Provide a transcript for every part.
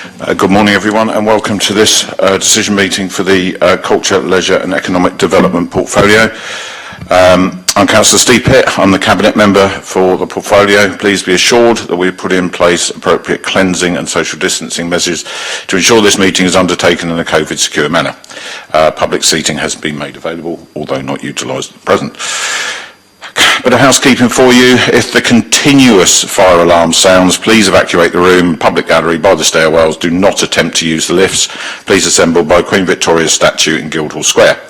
Good morning everyone and welcome to this decision meeting for the Culture, Leisure and Economic Development Portfolio. I'm Councillor Steve Pitt, I'm the Cabinet Member for the portfolio. Please be assured that we've put in place appropriate cleansing and social distancing measures to ensure this meeting is undertaken in a COVID secure manner. Public seating has been made available, although not utilised at present. Bit of housekeeping for you. If the continuous fire alarm sounds, please evacuate the room, public gallery by the stairwells. Do not attempt to use the lifts. Please assemble by Queen Victoria's statue in Guildhall Square.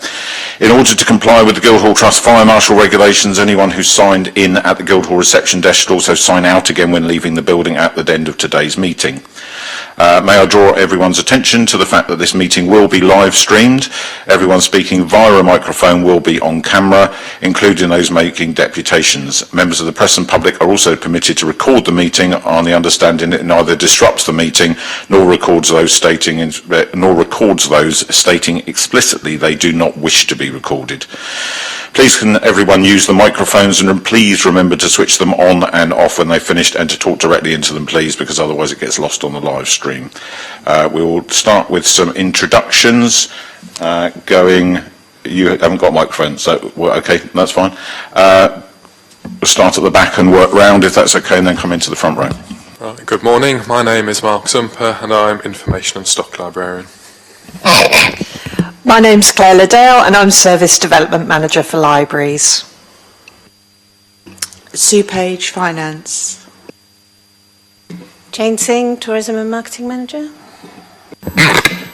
In order to comply with the Guildhall Trust Fire Marshal regulations, anyone who signed in at the Guildhall reception desk should also sign out again when leaving the building at the end of today's meeting. May I draw everyone's attention to the fact that this meeting will be live streamed. Everyone speaking via a microphone will be on camera, including those making deputations. Members of the press and public are also permitted to record the meeting on the understanding that it neither disrupts the meeting nor records those stating explicitly they do not wish to be recorded. Please can everyone use the microphones, and please remember to switch them on and off when they've finished and to talk directly into them, please, because otherwise it gets lost on the live stream. We will start with some introductions. You haven't got microphones, so okay, that's fine. We'll start at the back and work round, if that's okay, and then come into the front row. Right, good morning, my name is Mark Zumper and I'm Information and Stock Librarian. My name's Claire Liddell and I'm Service Development Manager for Libraries. Sue Page, Finance. Jane Singh, Tourism and Marketing Manager.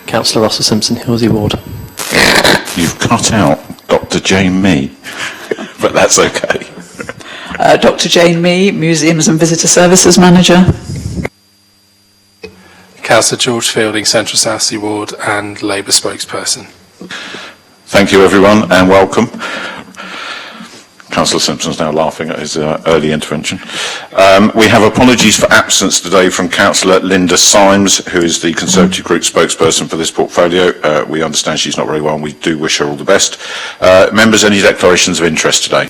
Councillor Russell Simpson, Hilsey Ward. You've cut out Dr. Jane Mee, but that's okay. Dr. Jane Mee, Museums and Visitor Services Manager. Councillor George Fielding, Central South Sea Ward and Labour spokesperson. Thank you everyone and welcome. Councillor Simpson's now laughing at his early intervention. We have apologies for absence today from Councillor Linda Symes, who is the Conservative Group spokesperson for this portfolio. We understand she's not very well and we do wish her all the best. Members, any declarations of interest today?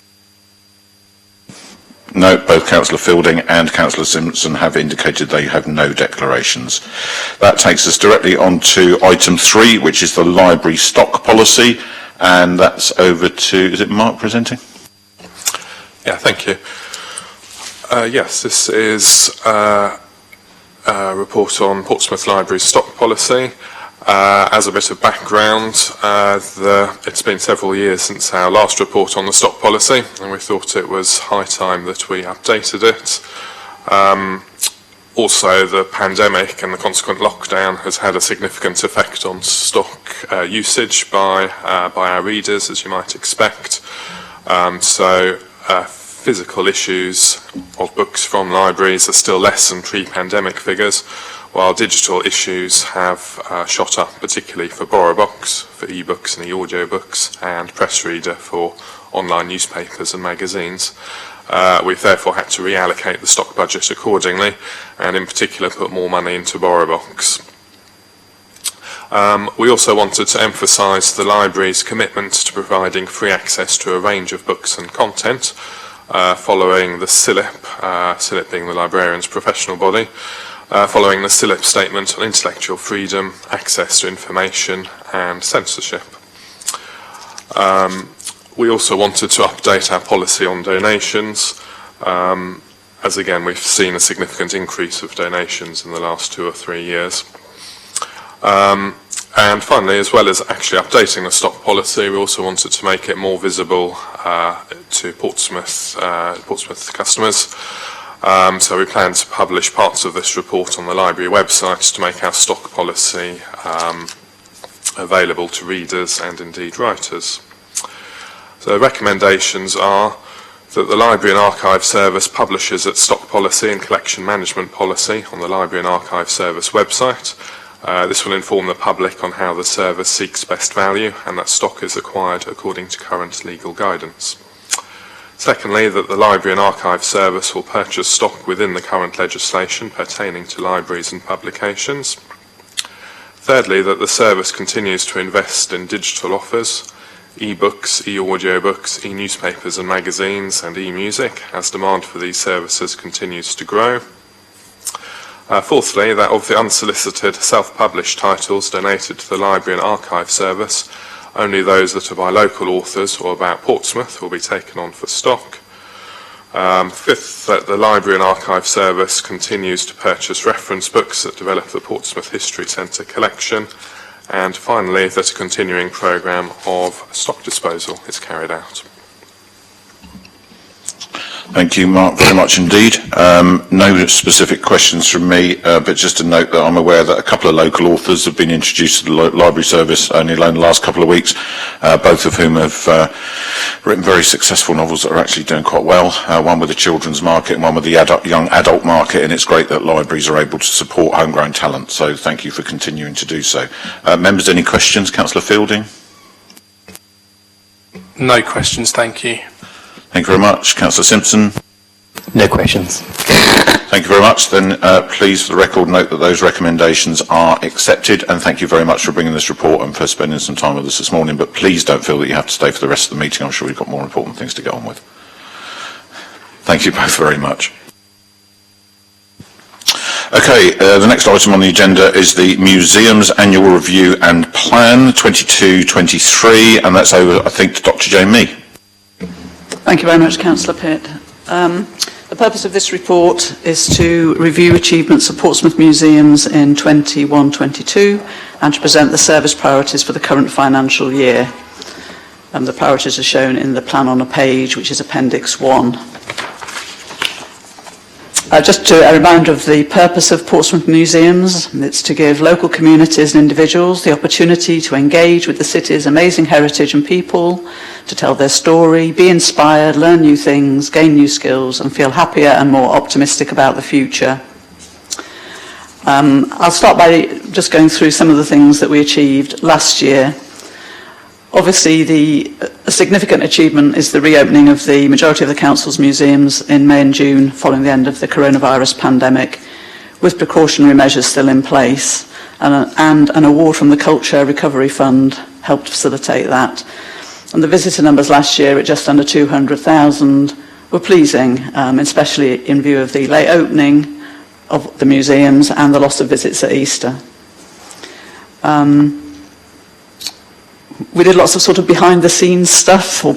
No, both Councillor Fielding and Councillor Simpson have indicated they have no declarations. That takes us directly on to item 3, which is the library stock policy, and that's over to, is it Mark presenting? Yeah, thank you. Yes, this is a report on Portsmouth Library's stock policy. As a bit of background, it's been several years since our last report on the stock policy, and we thought it was high time that we updated it. Also, the pandemic and the consequent lockdown has had a significant effect on stock usage by our readers, as you might expect. Physical issues of books from libraries are still less than pre-pandemic figures, while digital issues have shot up, particularly for BorrowBox, for e-books and e-audiobooks, and Press Reader for online newspapers and magazines. We've therefore had to reallocate the stock budget accordingly, and in particular put more money into BorrowBox. We also wanted to emphasise the library's commitment to providing free access to a range of books and content, following the CILIP being the librarian's professional body, following the CILIP statement on intellectual freedom, access to information and censorship. We also wanted to update our policy on donations, as again we've seen a significant increase of donations in the last 2 or 3 years. And finally, as well as actually updating the stock policy, we also wanted to make it more visible to Portsmouth customers. So we plan to publish parts of this report on the library website to make our stock policy available to readers and indeed writers. So the recommendations are that the Library and Archive Service publishes its stock policy and collection management policy on the Library and Archive Service website. This will inform the public on how the service seeks best value and that stock is acquired according to current legal guidance. Secondly, that the Library and Archive Service will purchase stock within the current legislation pertaining to libraries and publications. Thirdly, that the service continues to invest in digital offers, e-books, e-audiobooks, e-newspapers and magazines, and e-music as demand for these services continues to grow. Fourthly, that of the unsolicited self-published titles donated to the Library and Archive Service, only those that are by local authors or about Portsmouth will be taken on for stock. Fifth, that the Library and Archive Service continues to purchase reference books that develop the Portsmouth History Centre collection. And finally, that a continuing programme of stock disposal is carried out. Thank you, Mark, very much indeed. No specific questions from me, but just to note that I'm aware that a couple of local authors have been introduced to the library service only in the last couple of weeks, both of whom have written very successful novels that are actually doing quite well, one with the children's market and one with the young adult market, and it's great that libraries are able to support homegrown talent, so thank you for continuing to do so. Members, any questions? Councillor Fielding? No questions, thank you. Thank you very much. Councillor Simpson? No questions. Thank you very much. Then please, for the record, note that those recommendations are accepted, and thank you very much for bringing this report and for spending some time with us this morning, but please don't feel that you have to stay for the rest of the meeting. I'm sure we've got more important things to get on with. Thank you both very much. Okay, the next item on the agenda is the Museum's Annual Review and Plan 22-23, and that's over, I think, to Dr. Jane Mee. Thank you very much, Councillor Pitt. The purpose of this report is to review achievements of Portsmouth museums in 21-22 and to present the service priorities for the current financial year. The priorities are shown in the plan on a page, which is Appendix 1. Just a reminder of the purpose of Portsmouth museums. It's to give local communities and individuals the opportunity to engage with the city's amazing heritage and people, to tell their story, be inspired, learn new things, gain new skills, and feel happier and more optimistic about the future. I'll start by just going through some of the things that we achieved last year. Obviously, a significant achievement is the reopening of the majority of the council's museums in May and June following the end of the coronavirus pandemic, with precautionary measures still in place, and an award from the Culture Recovery Fund helped facilitate that. And the visitor numbers last year at just under 200,000 were pleasing, especially in view of the late opening of the museums and the loss of visits at Easter. We did lots of sort of behind-the-scenes stuff or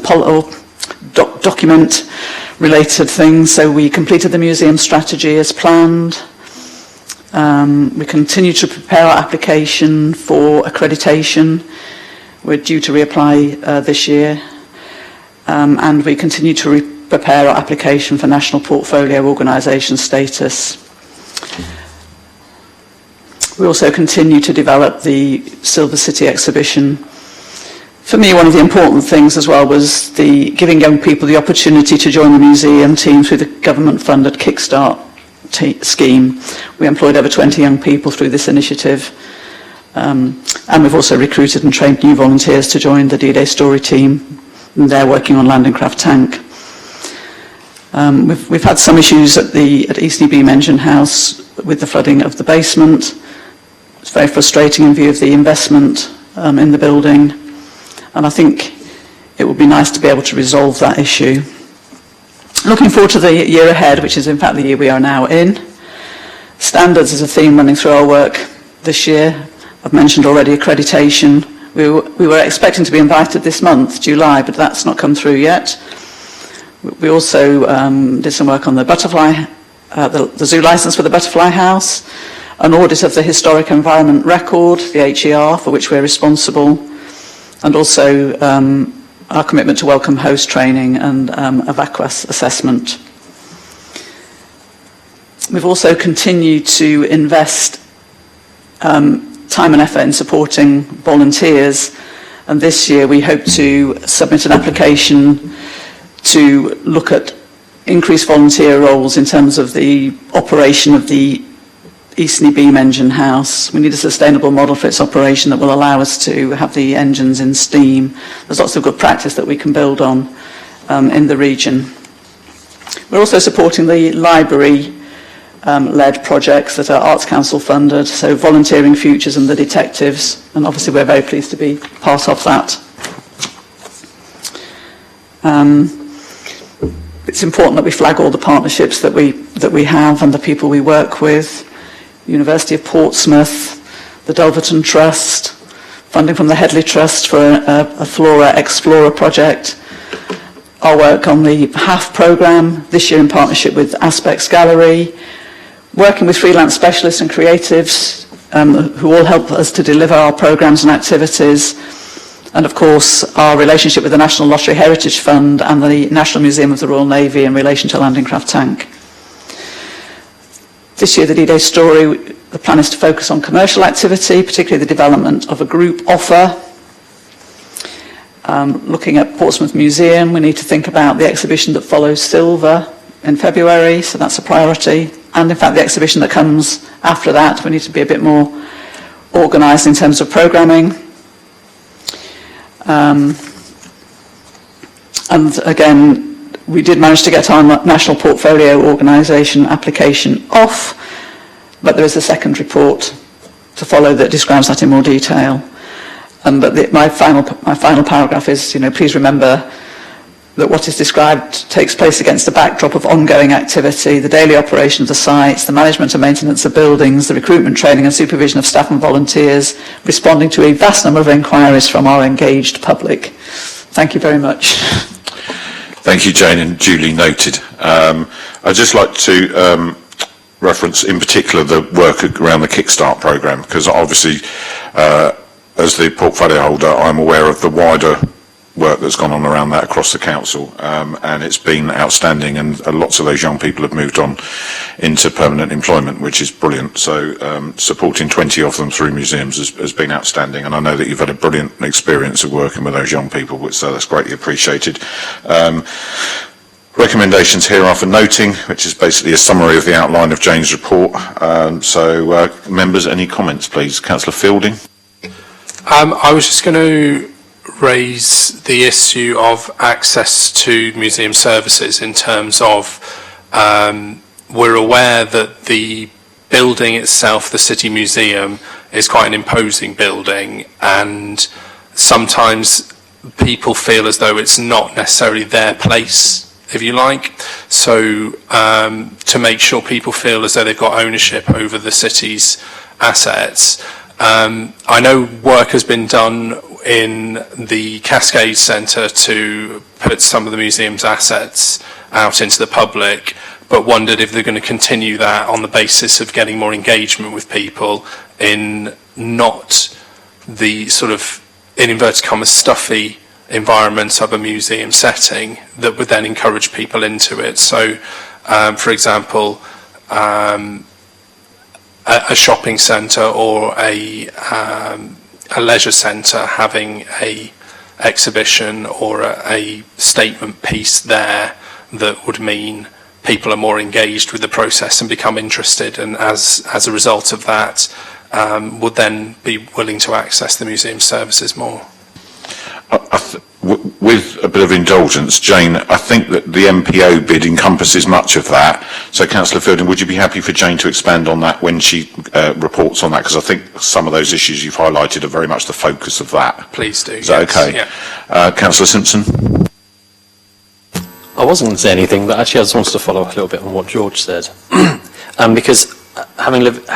document-related things. So we completed the museum strategy as planned. We continue to prepare our application for accreditation. We're due to reapply this year. And we continue to prepare our application for National Portfolio Organisation status. We also continue to develop the Silver City exhibition. For me, one of the important things as well was giving young people the opportunity to join the museum team through the government-funded Kickstart scheme. We employed over 20 young people through this initiative, and we've also recruited and trained new volunteers to join the D-Day Story team, and they're working on Landing Craft Tank. We've had some issues at Eastney Beam Engine House with the flooding of the basement. It's very frustrating in view of the investment in the building. And I think it would be nice to be able to resolve that issue. Looking forward to the year ahead, which is in fact the year we are now in. Standards is a theme running through our work this year. I've mentioned already accreditation. We were expecting to be invited this month, July, but that's not come through yet. We also did some work on the butterfly, the zoo licence for the Butterfly House, an audit of the Historic Environment Record, the HER, for which we're responsible, and also our commitment to welcome host training and a VACWAS assessment. We've also continued to invest time and effort in supporting volunteers, and this year we hope to submit an application to look at increased volunteer roles in terms of the operation of the Eastney Beam Engine House. We need a sustainable model for its operation that will allow us to have the engines in steam. There's lots of good practice that we can build on in the region. We're also supporting the library-led projects that are Arts Council funded, so Volunteering Futures and the Detectives, and obviously we're very pleased to be part of that. It's important that we flag all the partnerships that we have and the people we work with. University of Portsmouth, the Dulverton Trust, funding from the Headley Trust for a Flora Explorer project, our work on the HAF programme, this year in partnership with Aspects Gallery, working with freelance specialists and creatives who all help us to deliver our programmes and activities, and of course our relationship with the National Lottery Heritage Fund and the National Museum of the Royal Navy in relation to Landing Craft Tank. This year, the D-Day story, the plan is to focus on commercial activity, particularly the development of a group offer. Looking at Portsmouth Museum, we need to think about the exhibition that follows Silver in February, so that's a priority. And in fact, the exhibition that comes after that, we need to be a bit more organised in terms of programming. And again, we did manage to get our national portfolio organisation application off, but there is a second report to follow that describes that in more detail. But my final paragraph is, please remember that what is described takes place against the backdrop of ongoing activity, the daily operation of the sites, the management and maintenance of buildings, the recruitment, training and supervision of staff and volunteers, responding to a vast number of inquiries from our engaged public. Thank you very much. Thank you, Jane, and duly noted. I'd just like to reference in particular the work around the Kickstart programme, because obviously as the portfolio holder I'm aware of the wider work that's gone on around that across the council, and it's been outstanding, and lots of those young people have moved on into permanent employment, which is brilliant. So supporting 20 of them through museums has been outstanding, and I know that you've had a brilliant experience of working with those young people, so that's greatly appreciated. Recommendations here are for noting, which is basically a summary of the outline of Jane's report. Members, any comments please? Councillor Fielding. I was just going to raise the issue of access to museum services in terms of we're aware that the building itself, the City Museum, is quite an imposing building, and sometimes people feel as though it's not necessarily their place, if you like. So to make sure people feel as though they've got ownership over the city's assets. I know work has been done in the Cascade Centre to put some of the museum's assets out into the public, but wondered if they're going to continue that on the basis of getting more engagement with people in not the sort of, in inverted commas, stuffy environment of a museum setting that would then encourage people into it. So, for example, a shopping centre or a leisure centre having a exhibition or a statement piece there that would mean people are more engaged with the process and become interested, and as a result of that would then be willing to access the museum services more. With a bit of indulgence, Jane, I think that the MPO bid encompasses much of that. So, Councillor Fielding, would you be happy for Jane to expand on that when she reports on that? Because I think some of those issues you've highlighted are very much the focus of that. Please do. Is that okay? Yeah. Councillor Simpson? I wasn't going to say anything, but actually I just wanted to follow up a little bit on what George said. Because having lived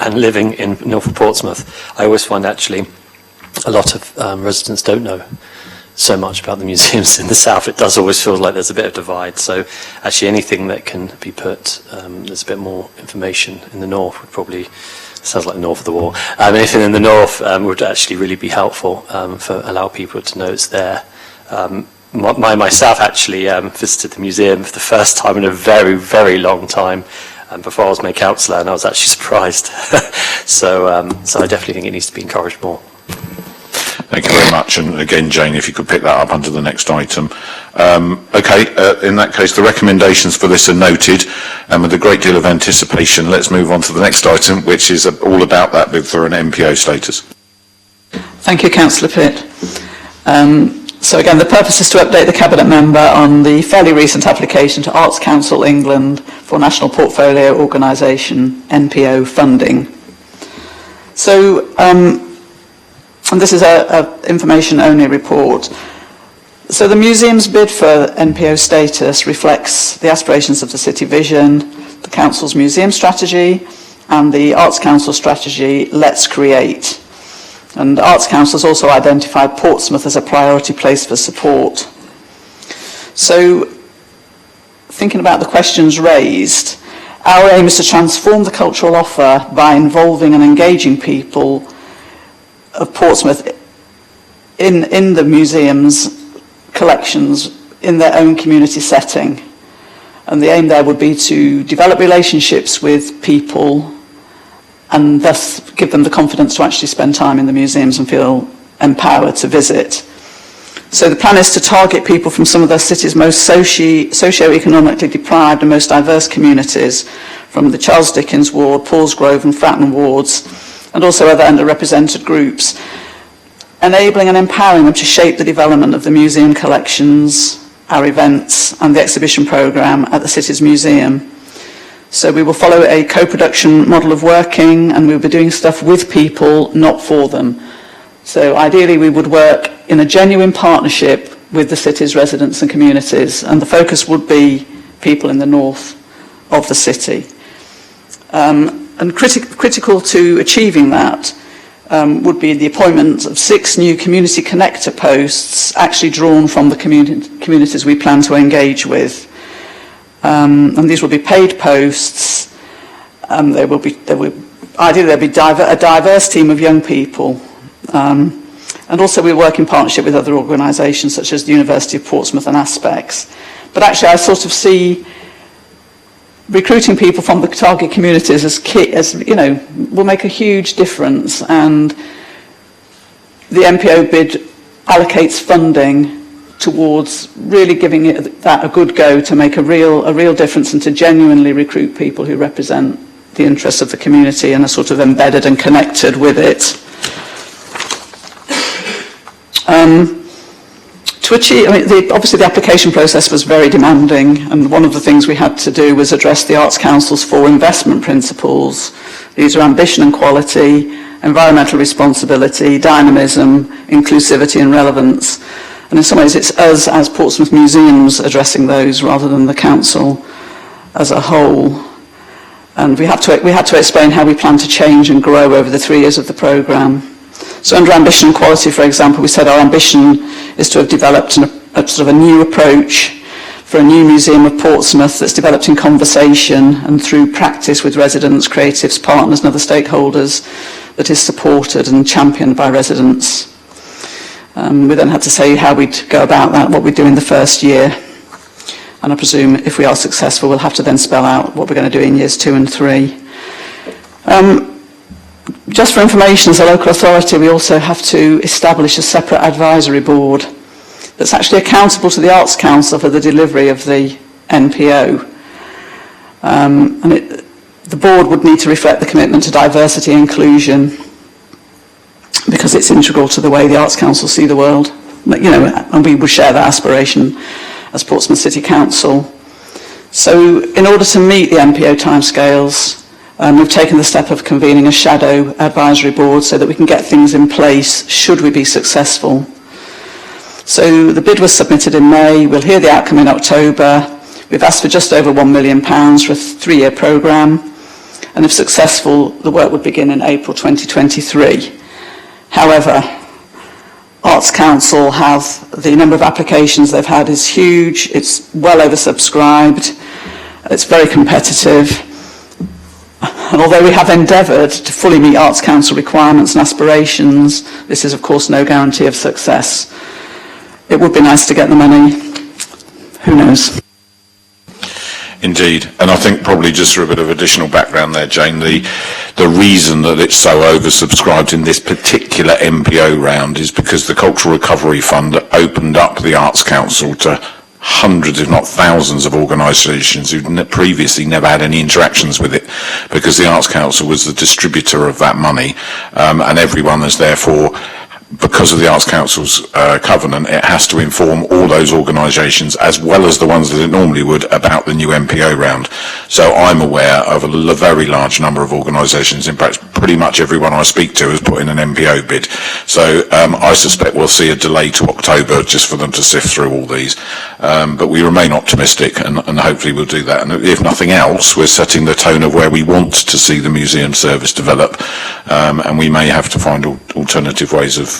and living in North of Portsmouth, I always find actually a lot of residents don't know so much about the museums in the south. It does always feel like there's a bit of divide. So actually anything that can be put, there's a bit more information in the north would probably, sounds like the north of the war, anything in the north would actually really be helpful for allow people to know it's there. Myself actually visited the museum for the first time in a very, very long time. Before I was made councillor, and I was actually surprised. So I definitely think it needs to be encouraged more. Thank you very much. And again, Jane, if you could pick that up under the next item. In that case, the recommendations for this are noted, and with a great deal of anticipation, let's move on to the next item, which is all about that bid for an MPO status. Thank you, Councillor Pitt. So again, the purpose is to update the Cabinet member on the fairly recent application to Arts Council England for National Portfolio Organisation NPO funding. So, and this is a information-only report. So the museum's bid for NPO status reflects the aspirations of the city vision, the council's museum strategy, and the Arts Council strategy, Let's Create. And Arts Council has also identified Portsmouth as a priority place for support. So, thinking about the questions raised, our aim is to transform the cultural offer by involving and engaging people of Portsmouth in the museum's collections in their own community setting. And the aim there would be to develop relationships with people and thus give them the confidence to actually spend time in the museums and feel empowered to visit. So the plan is to target people from some of the city's most socio-economically deprived and most diverse communities, from the Charles Dickens ward, Paulsgrove and Fratton wards, and also other underrepresented groups, enabling and empowering them to shape the development of the museum collections, our events and the exhibition programme at the city's museum. So we will follow a co-production model of working, and we'll be doing stuff with people, not for them. So ideally we would work in a genuine partnership with the city's residents and communities, and the focus would be people in the north of the city. And critical to achieving that would be the appointment of 6 new community connector posts actually drawn from the communities we plan to engage with. And these will be paid posts. Ideally there'll be a diverse team of young people. And also we work in partnership with other organisations such as the University of Portsmouth and Aspects. But actually I sort of see recruiting people from the target communities as you know, will make a huge difference, and the NPO bid allocates funding towards really giving that a good go to make a real difference and to genuinely recruit people who represent the interests of the community and are sort of embedded and connected with it. To achieve, obviously the application process was very demanding, and one of the things we had to do was address the Arts Council's 4 investment principles. These are ambition and quality, environmental responsibility, dynamism, inclusivity and relevance. And in some ways it's us as Portsmouth Museums addressing those rather than the council as a whole. And we had to explain how we plan to change and grow over the 3 years of the programme. So under ambition and quality, for example, we said our ambition is to have developed a sort of a new approach for a new museum of Portsmouth that's developed in conversation and through practice with residents, creatives, partners and other stakeholders, that is supported and championed by residents. We then had to say how we'd go about that, what we'd do in the first year. And I presume if we are successful, we'll have to then spell out what we're going to do in years 2 and 3. Just for information, as a local authority, we also have to establish a separate advisory board that's actually accountable to the Arts Council for the delivery of the NPO. The board would need to reflect the commitment to diversity and inclusion, because it's integral to the way the Arts Council see the world. You know, and we would share that aspiration as Portsmouth City Council. So in order to meet the NPO timescales, we've taken the step of convening a shadow advisory board so that we can get things in place should we be successful. So the bid was submitted in May, we'll hear the outcome in October. We've asked for just over £1 million for a 3-year programme, and if successful, the work would begin in April 2023. However, Arts Council the number of applications they've had is huge, it's well oversubscribed, it's very competitive. And although we have endeavoured to fully meet Arts Council requirements and aspirations, this is of course no guarantee of success. It would be nice to get the money. Who knows? Indeed, and I think probably just for a bit of additional background there, Jane, the reason that it's so oversubscribed in this particular MPO round is because the Cultural Recovery Fund opened up the Arts Council to hundreds, if not thousands, of organisations who'd previously never had any interactions with it, because the Arts Council was the distributor of that money, and everyone has therefore because of the Arts Council's covenant, it has to inform all those organisations, as well as the ones that it normally would, about the new MPO round. So I'm aware of a very large number of organisations. In fact, pretty much everyone I speak to has put in an MPO bid. So I suspect we'll see a delay to October just for them to sift through all these. But we remain optimistic, and hopefully we'll do that. And if nothing else, we're setting the tone of where we want to see the museum service develop, and we may have to find alternative ways of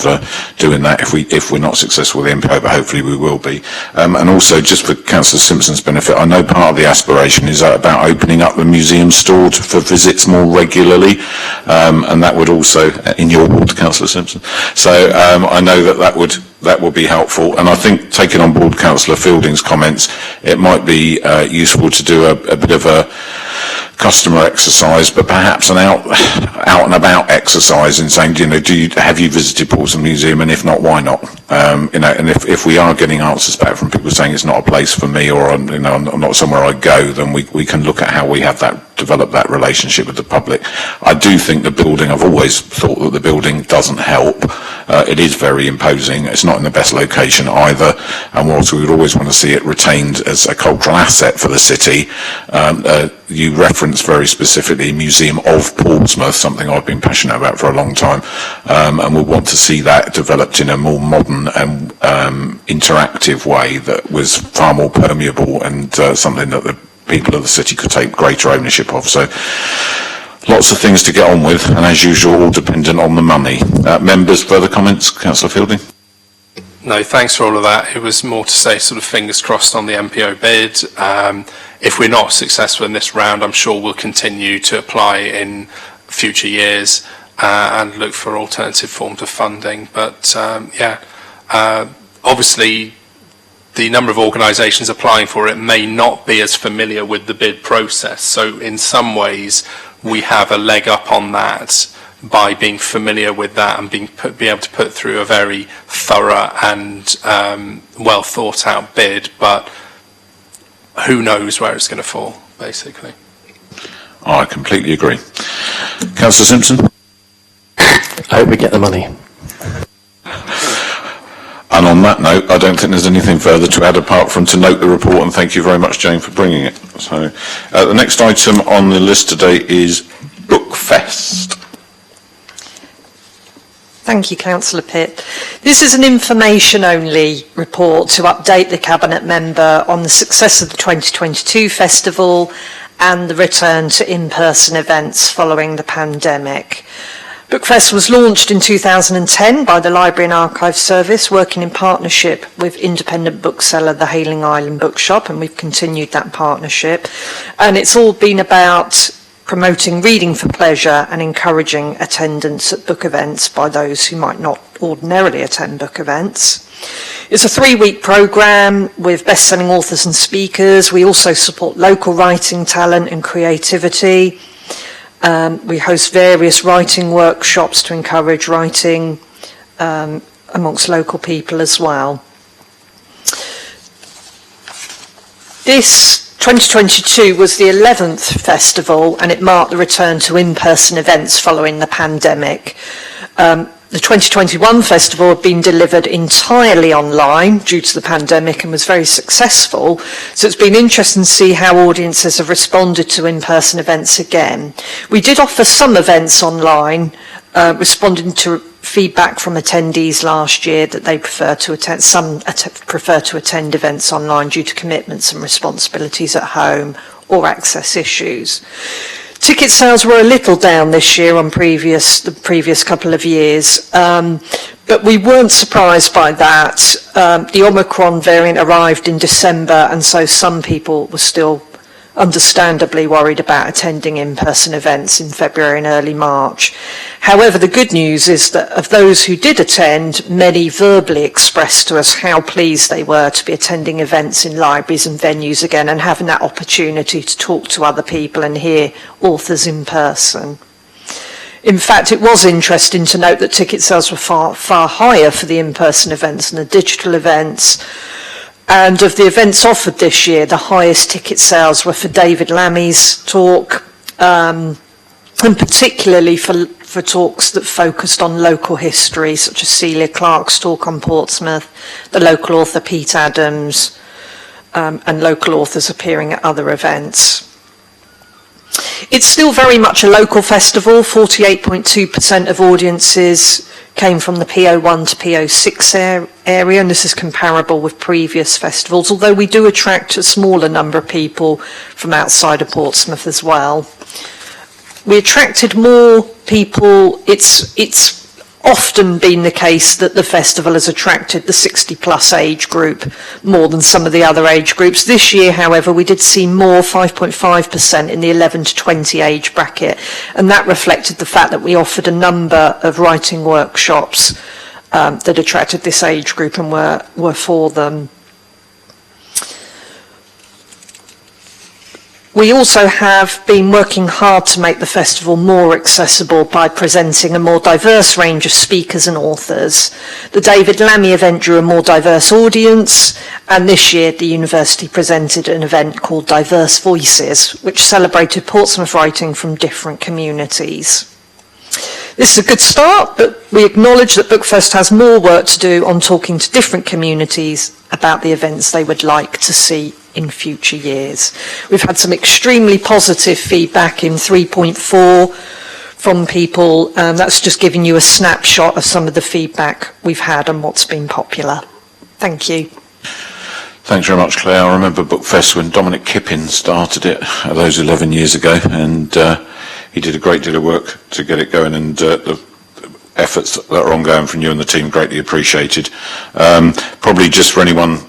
doing that if we're not successful with the MPO, but hopefully we will be. And also, just for Councillor Simpson's benefit, I know part of the aspiration is about opening up the museum store for visits more regularly, and that would also, in your ward, Councillor Simpson. So I know that would be helpful, and I think, taking on board Councillor Fielding's comments, it might be useful to do a bit of a customer exercise, but perhaps an out and about exercise in saying, have you visited Portsmouth Museum, and if not, why not? And if we are getting answers back from people saying it's not a place for me, or I'm not somewhere I go, then we can look at how we have develop that relationship with the public. I do think the building, I've always thought that the building doesn't help. It is very imposing. It's not in the best location either, and whilst we would always want to see it retained as a cultural asset for the city, you referenced very specifically Museum of Portsmouth, something I've been passionate about for a long time, and we want to see that developed in a more modern and interactive way that was far more permeable, and something that the people of the city could take greater ownership of. So lots of things to get on with, and as usual, all dependent on the money. Members, further comments? Councillor Fielding? No, thanks for all of that. It was more to say, sort of fingers crossed on the MPO bid. If we're not successful in this round, I'm sure we'll continue to apply in future years and look for alternative forms of funding. But obviously the number of organisations applying for it may not be as familiar with the bid process. So in some ways, we have a leg up on that by being familiar with that and be able to put through a very thorough and well thought out bid. But who knows where it's going to fall, basically. I completely agree. Councillor Simpson? I hope we get the money. And on that note, I don't think there's anything further to add apart from to note the report, and thank you very much, Jane, for bringing it. So the next item on the list today is Bookfest. Thank you, Councillor Pitt. This is an information-only report to update the Cabinet member on the success of the 2022 festival and the return to in-person events following the pandemic. Bookfest was launched in 2010 by the Library and Archive Service, working in partnership with independent bookseller the Hayling Island Bookshop, and we've continued that partnership. And it's all been about promoting reading for pleasure and encouraging attendance at book events by those who might not ordinarily attend book events. It's a 3-week programme with best-selling authors and speakers. We also support local writing talent and creativity. We host various writing workshops to encourage writing amongst local people as well. This 2022 was the 11th festival, and it marked the return to in-person events following the pandemic. The 2021 festival had been delivered entirely online due to the pandemic and was very successful. So it's been interesting to see how audiences have responded to in-person events again. We did offer some events online, responding to feedback from attendees last year that they prefer to attend. Some prefer to attend events online due to commitments and responsibilities at home or access issues. Ticket sales were a little down this year on the previous couple of years, but we weren't surprised by that. The Omicron variant arrived in December, and so some people were still understandably worried about attending in-person events in February and early March. However, the good news is that of those who did attend, many verbally expressed to us how pleased they were to be attending events in libraries and venues again and having that opportunity to talk to other people and hear authors in person. In fact, it was interesting to note that ticket sales were far higher for the in-person events than the digital events. And of the events offered this year, the highest ticket sales were for David Lammy's talk, and particularly for talks that focused on local history, such as Celia Clark's talk on Portsmouth, the local author Pete Adams, and local authors appearing at other events. It's still very much a local festival. 48.2% of audiences came from the PO1 to PO6 area, and this is comparable with previous festivals, although we do attract a smaller number of people from outside of Portsmouth as well. We attracted more people. It's often been the case that the festival has attracted the 60-plus age group more than some of the other age groups. This year, however, we did see more, 5.5%, in the 11 to 20 age bracket, and that reflected the fact that we offered a number of writing workshops that attracted this age group and were for them. We also have been working hard to make the festival more accessible by presenting a more diverse range of speakers and authors. The David Lammy event drew a more diverse audience, and this year the university presented an event called Diverse Voices, which celebrated Portsmouth writing from different communities. This is a good start, but we acknowledge that Bookfest has more work to do on talking to different communities about the events they would like to see in future years. We've had some extremely positive feedback in 3.4 from people, and that's just giving you a snapshot of some of the feedback we've had and what's been popular. Thank you. Thanks very much, Claire. I remember Bookfest when Dominic Kippin started it those 11 years ago, and he did a great deal of work to get it going, and the efforts that are ongoing from you and the team greatly appreciated. Probably just for anyone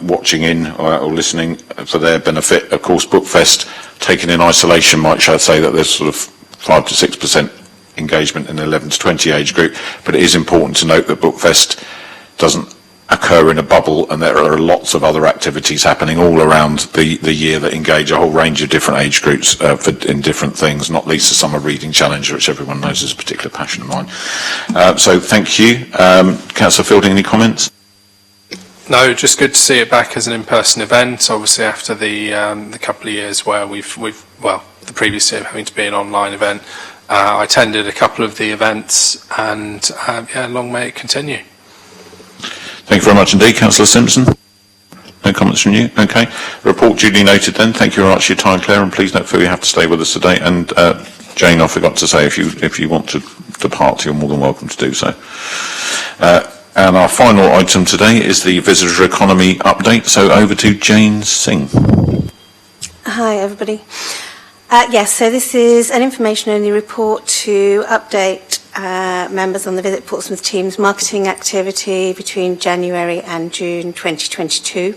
watching in or listening, for their benefit, of course, Bookfest taken in isolation might say that there's sort of 5 to 6% engagement in the 11 to 20 age group, but it is important to note that Bookfest doesn't occur in a bubble, and there are lots of other activities happening all around the year that engage a whole range of different age groups in different things, not least the Summer Reading Challenge, which everyone knows is a particular passion of mine. So thank you. Councillor Fielding, any comments? No, just good to see it back as an in-person event, obviously after the couple of years where the previous year having to be an online event. I attended a couple of the events, and long may it continue. Thank you very much indeed. Councillor Simpson? No comments from you? Okay. Report duly noted then. Thank you very much for your time, Claire, and please don't feel you have to stay with us today. And Jane, I forgot to say, if you want to depart, you're more than welcome to do so. And our final item today is the visitor economy update. So over to Jane Singh. Hi, everybody. Yes, so this is an information-only report to update members on the Visit Portsmouth team's marketing activity between January and June 2022.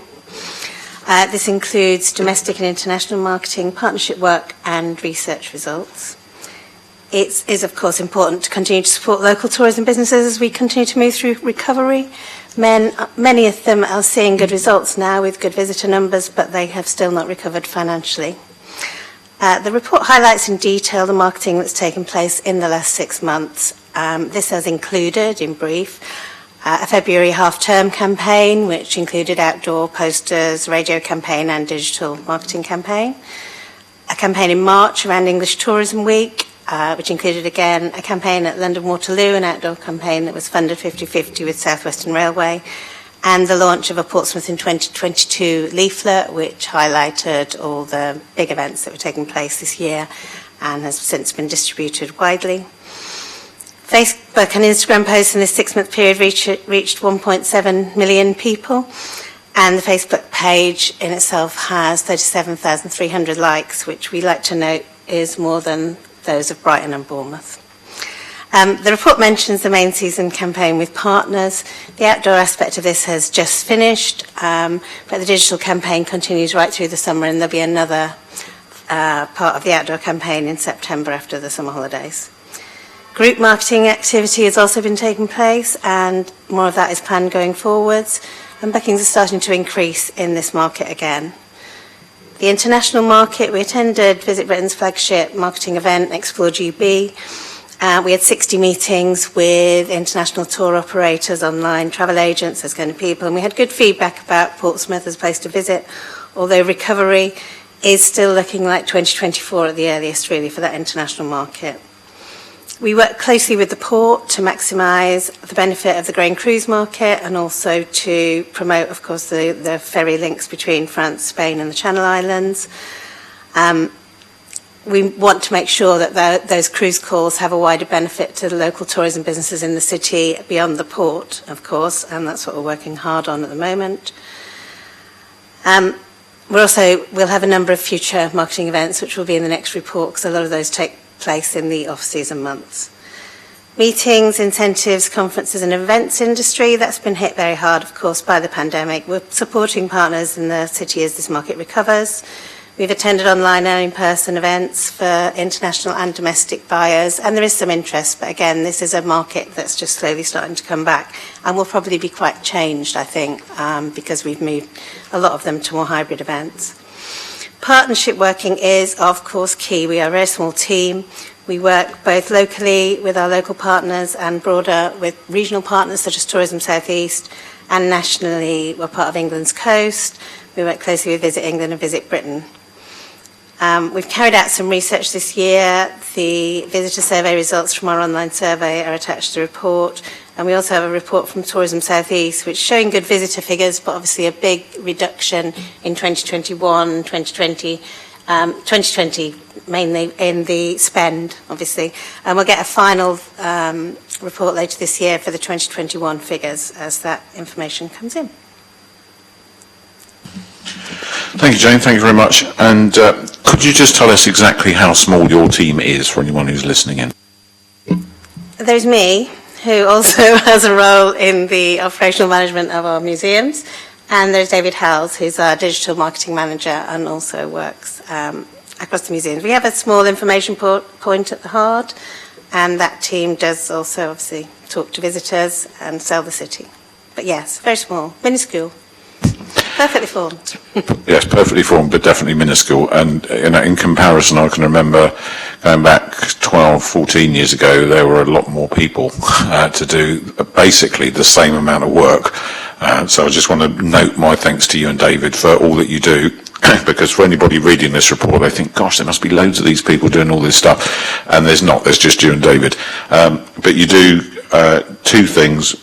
This includes domestic and international marketing, partnership work and research results. It is, of course, important to continue to support local tourism businesses as we continue to move through recovery. Many of them are seeing good results now with good visitor numbers, but they have still not recovered financially. The report highlights in detail the marketing that's taken place in the last 6 months. This has included, in brief, a February half-term campaign, which included outdoor posters, radio campaign and digital marketing campaign. A campaign in March around English Tourism Week, which included, again, a campaign at London Waterloo, an outdoor campaign that was funded 50-50 with South Western Railway, and the launch of a Portsmouth in 2022 leaflet, which highlighted all the big events that were taking place this year and has since been distributed widely. Facebook and Instagram posts in this 6-month period reached 1.7 million people, and the Facebook page in itself has 37,300 likes, which we like to note is more than those of Brighton and Bournemouth. The report mentions the main season campaign with partners. The outdoor aspect of this has just finished, but the digital campaign continues right through the summer, and there'll be another part of the outdoor campaign in September after the summer holidays. Group marketing activity has also been taking place, and more of that is planned going forwards, and bookings are starting to increase in this market again. The international market, we attended Visit Britain's flagship marketing event, Explore GB. We had 60 meetings with international tour operators, online travel agents, those kind of people, and we had good feedback about Portsmouth as a place to visit, although recovery is still looking like 2024 at the earliest, really, for that international market. We work closely with the port to maximise the benefit of the grain cruise market and also to promote, of course, the ferry links between France, Spain and the Channel Islands. We want to make sure that those cruise calls have a wider benefit to the local tourism businesses in the city beyond the port, of course, and that's what we're working hard on at the moment. We'll have a number of future marketing events which will be in the next report because a lot of those take place in the off-season months. Meetings, incentives, conferences and events industry, that's been hit very hard, of course, by the pandemic. We're supporting partners in the city as this market recovers. We've attended online and in-person events for international and domestic buyers, and there is some interest, but again, this is a market that's just slowly starting to come back and will probably be quite changed, I think, because we've moved a lot of them to more hybrid events. Partnership working is, of course, key. We are a very small team. We work both locally with our local partners and broader with regional partners such as Tourism South East, and nationally we're part of England's Coast. We work closely with Visit England and Visit Britain. We've carried out some research this year. The visitor survey results from our online survey are attached to the report, and we also have a report from Tourism South East which is showing good visitor figures, but obviously a big reduction in 2021, 2020, 2020 mainly in the spend, obviously. And we'll get a final report later this year for the 2021 figures as that information comes in. Thank you, Jane. Thank you very much. And could you just tell us exactly how small your team is for anyone who's listening in? There's me, who also has a role in the operational management of our museums, and there's David Howells, who's our digital marketing manager and also works across the museums. We have a small information point at the heart, and that team does also obviously talk to visitors and sell the city. But yes, very small, minuscule. Perfectly formed. Yes, perfectly formed, but definitely minuscule. And in comparison, I can remember going back 12, 14 years ago, there were a lot more people to do basically the same amount of work. So I just want to note my thanks to you and David for all that you do. Because for anybody reading this report, they think, gosh, there must be loads of these people doing all this stuff. And there's not, there's just you and David. But you do two things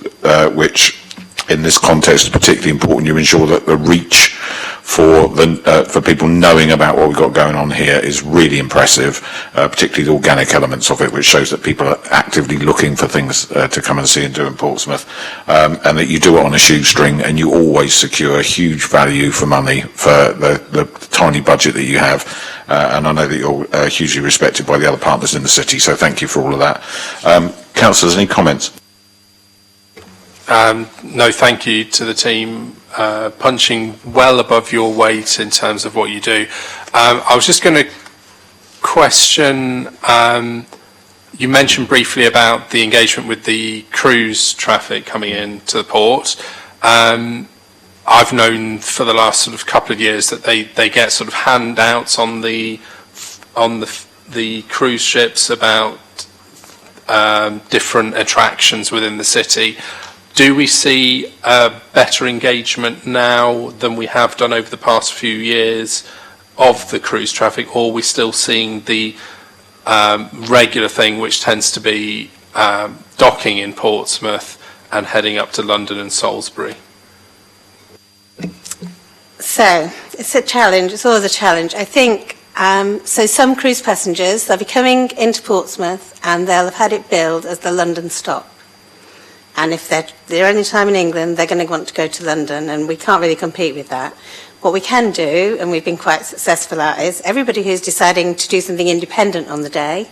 which in this context are particularly important. You ensure that the reach for people knowing about what we've got going on here is really impressive, particularly the organic elements of it, which shows that people are actively looking for things to come and see and do in Portsmouth, and that you do it on a shoestring and you always secure huge value for money for the tiny budget that you have. And I know that you're hugely respected by the other partners in the city, so thank you for all of that. Councillors, any comments? No, thank you to the team, punching well above your weight in terms of what you do. I was just going to question, you mentioned briefly about the engagement with the cruise traffic coming in to the port. I've known for the last sort of couple of years that they get sort of handouts on the cruise ships about different attractions within the city. Do we see a better engagement now than we have done over the past few years of the cruise traffic, or are we still seeing the regular thing, which tends to be docking in Portsmouth and heading up to London and Salisbury? So, it's a challenge. It's always a challenge. I think, so some cruise passengers, they'll be coming into Portsmouth and they'll have had it billed as the London stop. And if they're their only time in England, they're going to want to go to London, and we can't really compete with that. What we can do, and we've been quite successful at, is everybody who's deciding to do something independent on the day,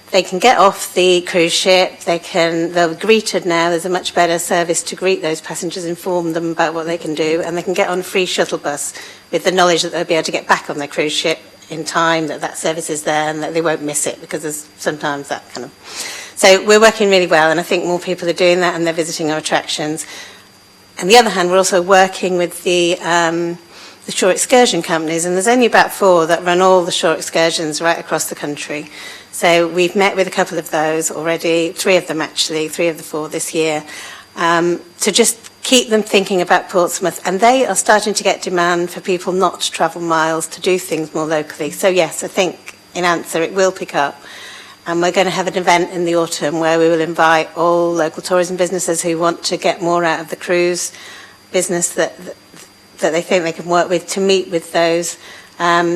they can get off the cruise ship, they'll be greeted now, there's a much better service to greet those passengers, inform them about what they can do, and they can get on a free shuttle bus with the knowledge that they'll be able to get back on their cruise ship in time, that service is there, and that they won't miss it, because there's sometimes that kind of... So we're working really well, and I think more people are doing that, and they're visiting our attractions. On the other hand, we're also working with the shore excursion companies, and there's only about 4 that run all the shore excursions right across the country. So we've met with a couple of those already, 3 of them actually, 3 of the 4 this year, to just keep them thinking about Portsmouth, and they are starting to get demand for people not to travel miles to do things more locally. So yes, I think in answer it will pick up, and we're going to have an event in the autumn where we will invite all local tourism businesses who want to get more out of the cruise business that they think they can work with, to meet with those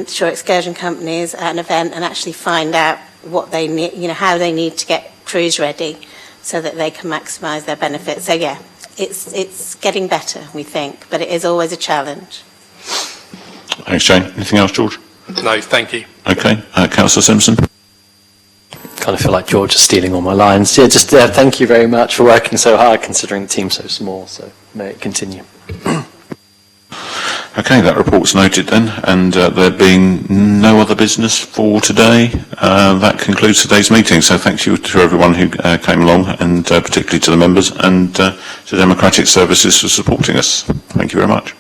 shore excursion companies at an event and actually find out what they need, you know, how they need to get cruise ready so that they can maximise their benefits. So yeah, it's getting better, we think, but it is always a challenge. Thanks, Jane. Anything else, George? No, thank you. Okay. Councillor Simpson? Kind of feel like George is stealing all my lines. Yeah, just thank you very much for working so hard, considering the team's so small. So may it continue. Okay, that report's noted then, and there being no other business for today, that concludes today's meeting. So thank you to everyone who came along, and particularly to the members, and to Democratic Services for supporting us. Thank you very much.